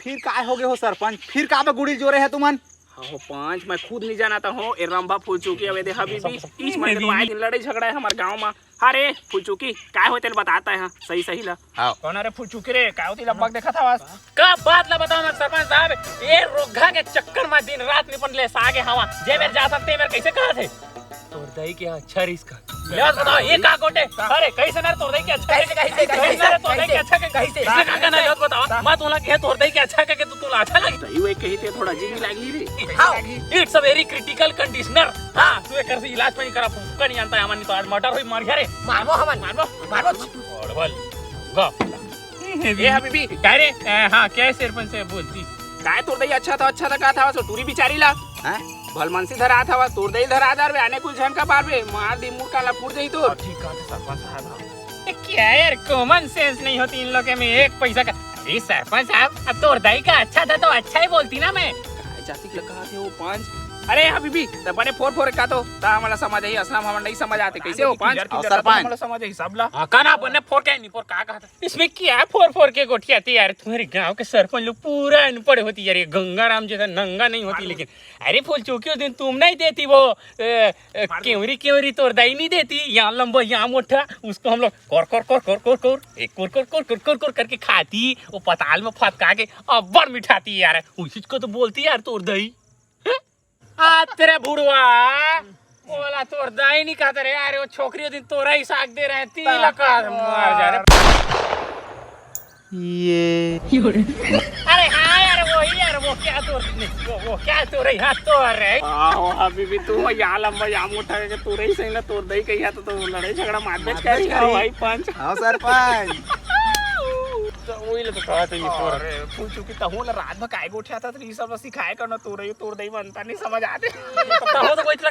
फिर काय हो गए हो सरपंच? फिर का में गुड़ी जोरे है तुमन? हो पंच, मैं खुद नहीं जानता हूँ। ए रंभा फूल चुकी है देखा बीबी इस महीने तो आए दिन लड़ाई झगड़ा है हमारे गांव में। अरे फूल चुकी काय होते बताता है सही सही ला। हाँ। कौन अरे फूल चुकी रे काय होती लगभग देखा था बस का बात ला बताओ ना सरपंच साहब, ये रोगा के चक्कर में दिन रात निपट ले सागे हवा जे मेरे जा सकते मेरे कैसे कहा थे तोर दही के अच्छा रिस्क ले बताओ ये का कोटे। अरे कैसे ना तोर दही के अच्छा कैसे तोर दही के अच्छा कैसे का ना ले बताओ मत उला के तोर दही के अच्छा के तू तुला अच्छा लगी सही वे कही थे थोड़ा जी लगी रे। It's a very critical conditioner. हां तू एक कर से इलाज नहीं करा फुका नहीं जानता हमन तो आज मर्डर होई मर गया रे मारबो हमन मारबो ओडवल गप ये हबीबी कह रे। हां क्या सरपंच से बोलती काय तोर दही अच्छा था कहा था सो टूरी बिचारी ला हैं भलमनसी धरा था तोर दही धरा दर आने कुछ झन का पार बे मार दी मुर्का ला फूट दई तो ठीक है सरपंच साहब। क्या यार कॉमन सेंस नहीं होती इन लोगों में एक पैसा का। अरे सरपंच साहब अब तो दही का अच्छा था तो अच्छा ही बोलती ना मैं जाति लगा थे वो पांच। अरे हबीबी त बने फोर फोर का तो ता हमारा समझ है असलम हम नहीं समझ आते कैसे हो पांच हमारा समझ है सब ला काना बने फोर क्या नहीं फोर का था इसमें क्या फोर के गोठिया थी यार। तुम्हारे गांव के सरपंच लोग पूरा अनपढ़ होती यार। गंगाराम जैसा नंगा नहीं होती लेकिन अरे फूल चौकी उस दिन तुम नहीं देती वो केवरी तोर दही नहीं देती यहाँ लंबा यहाँ मोटा उसको हम लोग कोर करके खाती वो पताल में फटका के अब्बड़ मिठाती यार उसी को तो बोलती यार तोर दही। तेरे बुढ़वा बोला तोर दाई नहीं कहते रे यार वो छोकरी दिन तोरा ही साग दे रहे तिलक मार जा रे ये अरे हाँ यार वो क्या तोर वो क्या तोर हाथ तो रे आओ हबीबी तू यहाँ लंबा यहाँ मोटा के तू रही सही ना तोर दही कही तो लड़ाई झगड़ा मारबेच करी भाई पंच। हाँ सरपंच तो वही तो कहा था फोर अरे फूल चुकी तो हूँ रात में काय गोठे आता तो ये सब सिखाए करना तोर दही बनता नहीं समझ आते तो कोई